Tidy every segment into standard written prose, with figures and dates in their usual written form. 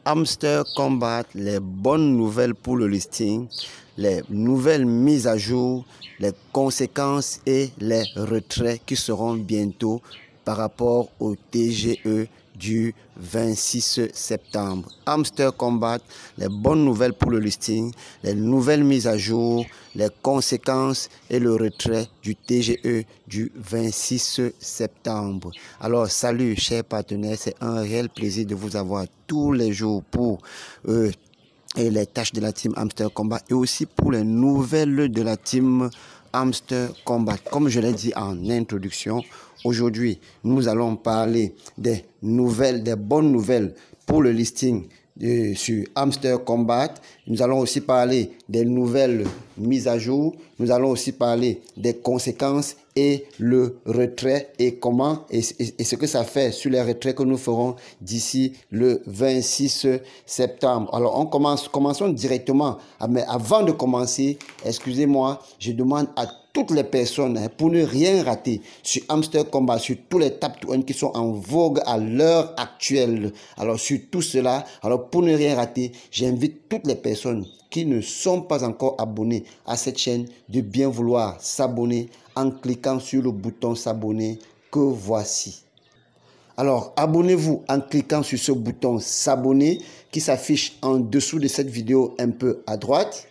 Hamster Kombat, les bonnes nouvelles pour le listing, les nouvelles mises à jour, les conséquences et les retraits qui seront bientôt par rapport au TGE du 26 septembre. Hamster Kombat, les bonnes nouvelles pour le listing, les nouvelles mises à jour, les conséquences et le retrait du TGE du 26 septembre. Alors, salut chers partenaires, c'est un réel plaisir de vous avoir tous les jours pour et les tâches de la team Hamster Kombat et aussi pour les nouvelles de la team Hamster Kombat. Comme je l'ai dit en introduction, aujourd'hui, nous allons parler des nouvelles, des bonnes nouvelles pour le listing sur Hamster Kombat. Nous allons aussi parler des nouvelles mises à jour. Nous allons aussi parler des conséquences et le retrait et comment et ce que ça fait sur les retraits que nous ferons d'ici le 26 septembre. Alors, commençons directement. Mais avant de commencer, excusez-moi, je demande à toutes les personnes pour ne rien rater sur Hamster Kombat, sur tous les tap to earn qui sont en vogue à l'heure actuelle. Alors, sur tout cela, alors pour ne rien rater, j'invite toutes les personnes qui ne sont pas encore abonnés à cette chaîne de bien vouloir s'abonner en cliquant sur le bouton s'abonner que voici. Alors, abonnez-vous en cliquant sur ce bouton s'abonner qui s'affiche en dessous de cette vidéo un peu à droite.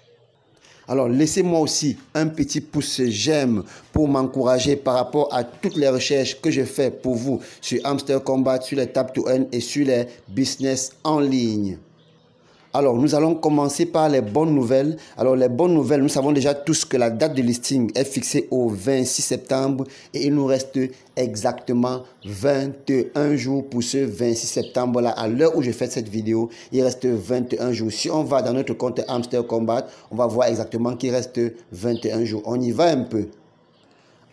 Alors, laissez-moi aussi un petit pouce j'aime pour m'encourager par rapport à toutes les recherches que je fais pour vous sur Hamster Kombat, sur les tap to earn et sur les business en ligne. Alors, nous allons commencer par les bonnes nouvelles. Alors, les bonnes nouvelles, nous savons déjà tous que la date de listing est fixée au 26 septembre et il nous reste exactement 21 jours pour ce 26 septembre-là. À l'heure où je fais cette vidéo, il reste 21 jours. Si on va dans notre compte Hamster Kombat, on va voir exactement qu'il reste 21 jours. On y va un peu.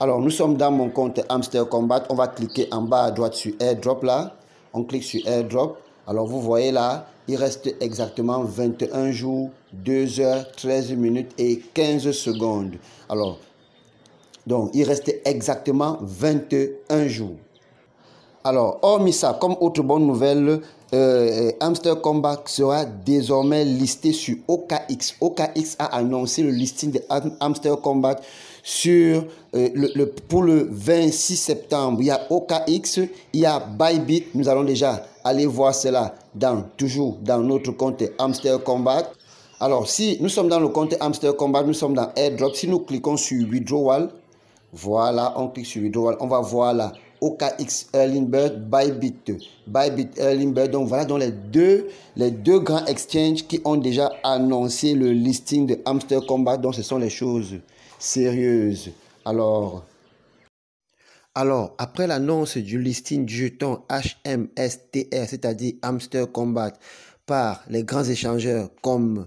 Alors, nous sommes dans mon compte Hamster Kombat. On va cliquer en bas à droite sur AirDrop là. On clique sur AirDrop. Alors, vous voyez là, il reste exactement 21 jours, 2 heures, 13 minutes et 15 secondes. Alors, donc, il reste exactement 21 jours. Alors, hormis ça, comme autre bonne nouvelle, Hamster Kombat sera désormais listé sur OKX. OKX a annoncé le listing de Hamster Kombat sur, pour le 26 septembre. Il y a OKX, il y a Bybit. Nous allons déjà aller voir cela toujours dans notre compte Hamster Kombat. Alors, si nous sommes dans le compte Hamster Kombat, nous sommes dans AirDrop. Si nous cliquons sur Withdrawal, voilà, on clique sur Withdrawal, on va voir là. OKX Erling Bird, Bybit Erling Bird. Donc voilà donc les deux grands exchanges qui ont déjà annoncé le listing de Hamster Kombat. Donc ce sont les choses sérieuses. Alors après l'annonce du listing du jeton HMSTR, c'est-à-dire Hamster Kombat, par les grands échangeurs comme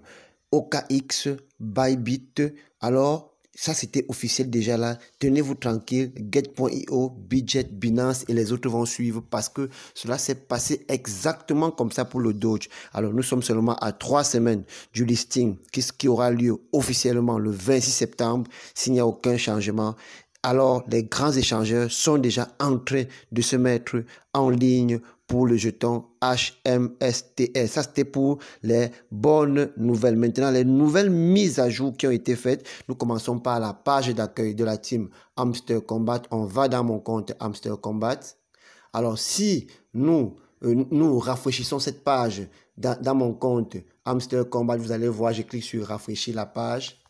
OKX, Bybit, alors ça, c'était officiel déjà là. Tenez-vous tranquille. Get.io, Budget, Binance et les autres vont suivre parce que cela s'est passé exactement comme ça pour le Doge. Alors, nous sommes seulement à 3 semaines du listing qui aura lieu officiellement le 26 septembre s'il n'y a aucun changement. Alors, les grands échangeurs sont déjà en train de se mettre en ligne pour le jeton HMSTR. Ça, c'était pour les bonnes nouvelles. Maintenant, les nouvelles mises à jour qui ont été faites. Nous commençons par la page d'accueil de la team Hamster Kombat. On va dans mon compte Hamster Kombat. Alors, si nous rafraîchissons cette page dans mon compte Hamster Kombat, vous allez voir, je clique sur rafraîchir la page.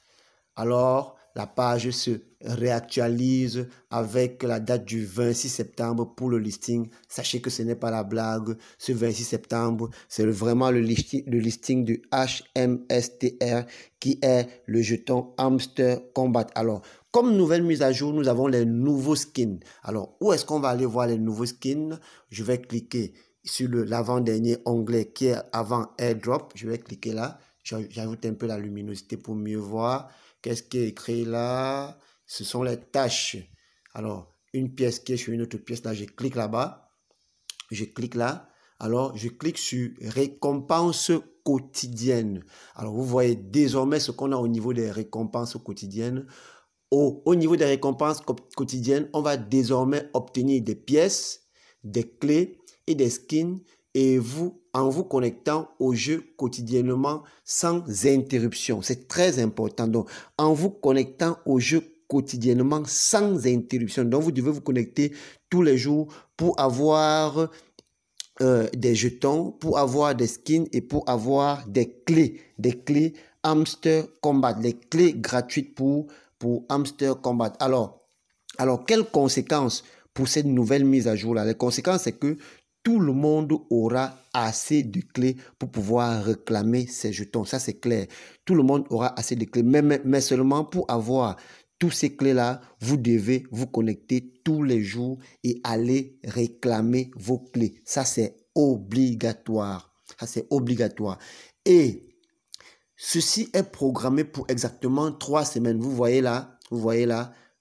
Alors, la page se réactualise avec la date du 26 septembre pour le listing. Sachez que ce n'est pas la blague. Ce 26 septembre, c'est vraiment le listing du HMSTR qui est le jeton Hamster Kombat. Alors, comme nouvelle mise à jour, nous avons les nouveaux skins. Alors, où est-ce qu'on va aller voir les nouveaux skins? Je vais cliquer sur l'avant-dernier onglet qui est avant AirDrop. Je vais cliquer là. J'ajoute un peu la luminosité pour mieux voir. Qu'est-ce qui est écrit là? Ce sont les tâches. Alors, une pièce qui est sur une autre pièce, là, je clique là-bas. Je clique là. Alors, je clique sur récompenses quotidiennes. Alors, vous voyez désormais ce qu'on a au niveau des récompenses quotidiennes. Au niveau des récompenses quotidiennes, on va désormais obtenir des pièces, des clés et des skins. Et vous, en vous connectant au jeu quotidiennement sans interruption. C'est très important. Donc, en vous connectant au jeu quotidiennement sans interruption. Donc, vous devez vous connecter tous les jours pour avoir des jetons, pour avoir des skins et pour avoir des clés Hamster Combat, les clés gratuites pour Hamster Combat. Alors, quelles conséquences pour cette nouvelle mise à jour-là? Les conséquences, c'est que tout le monde aura assez de clés pour pouvoir réclamer ses jetons. Ça, c'est clair. Tout le monde aura assez de clés. Mais seulement pour avoir tous ces clés-là, vous devez vous connecter tous les jours et aller réclamer vos clés. Ça, c'est obligatoire. Ça, c'est obligatoire. Et ceci est programmé pour exactement 3 semaines. Vous voyez là,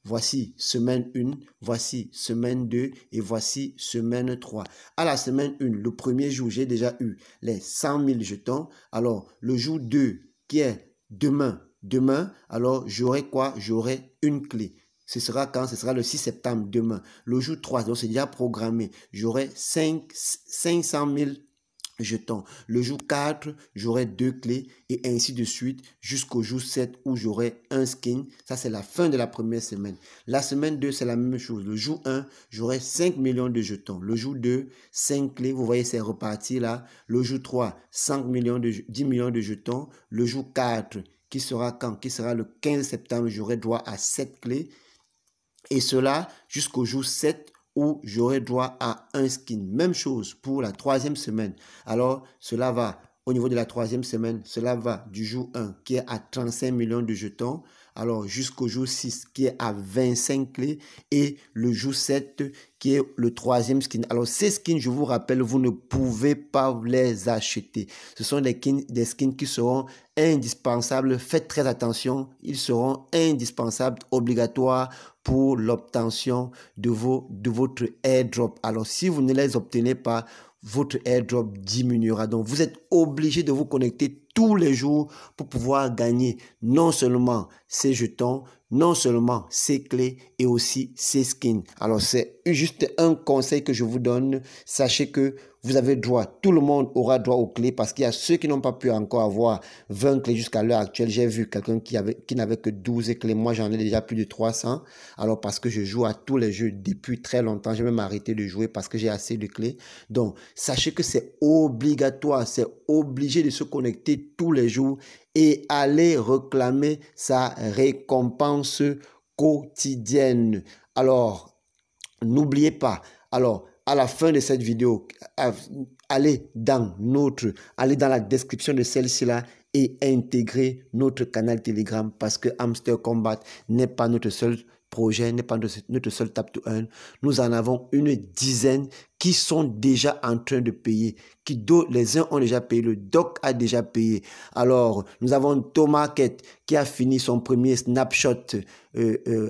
voici semaine 1, voici semaine 2 et voici semaine 3. À la semaine 1, le premier jour, j'ai déjà eu les 100 000 jetons. Alors, le jour 2, qui est demain, alors j'aurai quoi? J'aurai une clé. Ce sera quand? Ce sera le 6 septembre, demain. Le jour 3, donc c'est déjà programmé. J'aurai 500 000 jetons. Le jour 4, j'aurai 2 clés et ainsi de suite jusqu'au jour 7 où j'aurai un skin. Ça, c'est la fin de la première semaine. La semaine 2, c'est la même chose. Le jour 1, j'aurai 5 millions de jetons. Le jour 2, 5 clés. Vous voyez, c'est reparti là. Le jour 3, 10 millions de jetons. Le jour 4, qui sera quand? Qui sera le 15 septembre, j'aurai droit à 7 clés. Et cela jusqu'au jour 7 où j'aurai droit à un skin. Même chose pour la 3e semaine. Alors, cela va, au niveau de la 3e semaine, cela va du jour 1 qui est à 35 millions de jetons. Alors, jusqu'au jour 6 qui est à 25 clés. Et le jour 7 qui est le 3e skin. Alors, ces skins, je vous rappelle, vous ne pouvez pas les acheter. Ce sont des skins qui seront indispensables. Faites très attention. Ils seront indispensables, obligatoires pour l'obtention de votre airdrop. Alors, si vous ne les obtenez pas, votre airdrop diminuera. Donc, vous êtes obligé de vous connecter tous les jours pour pouvoir gagner non seulement ces jetons, non seulement ces clés et aussi ces skins. Alors, c'est juste un conseil que je vous donne. Sachez que vous avez droit, tout le monde aura droit aux clés parce qu'il y a ceux qui n'ont pas pu encore avoir 20 clés jusqu'à l'heure actuelle. J'ai vu quelqu'un qui n'avait que 12 clés. Moi, j'en ai déjà plus de 300. Alors, parce que je joue à tous les jeux depuis très longtemps. J'ai même arrêté de jouer parce que j'ai assez de clés. Donc, sachez que c'est obligatoire. C'est obligé de se connecter tous les jours et aller réclamer sa récompense quotidienne. Alors, n'oubliez pas. Alors, à la fin de cette vidéo, allez dans la description de celle-ci là et intégrer notre canal Telegram parce que Hamster Combat n'est pas notre seul projet, n'est pas notre seul tap to earn. Nous en avons une dizaine qui sont déjà en train de payer, les uns ont déjà payé, le doc a déjà payé. Alors, nous avons Thomas Kett qui a fini son premier snapshot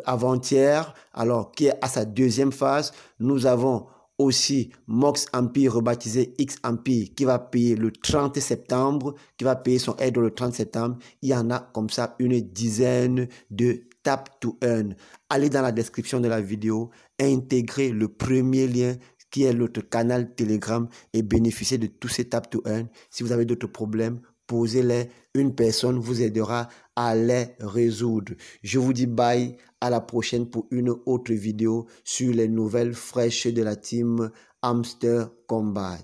avant-hier, alors qui est à sa 2e phase. Nous avons aussi Mox Empire rebaptisé X Empire qui va payer le 30 septembre, qui va payer son airdrop le 30 septembre. Il y en a comme ça une dizaine de tap to earn. Allez dans la description de la vidéo, intégrez le premier lien qui est notre canal Telegram et bénéficiez de tous ces tap to earn. Si vous avez d'autres problèmes, posez-les. Une personne vous aidera à les résoudre. Je vous dis bye, à la prochaine pour une autre vidéo sur les nouvelles fraîches de la team Hamster Combat.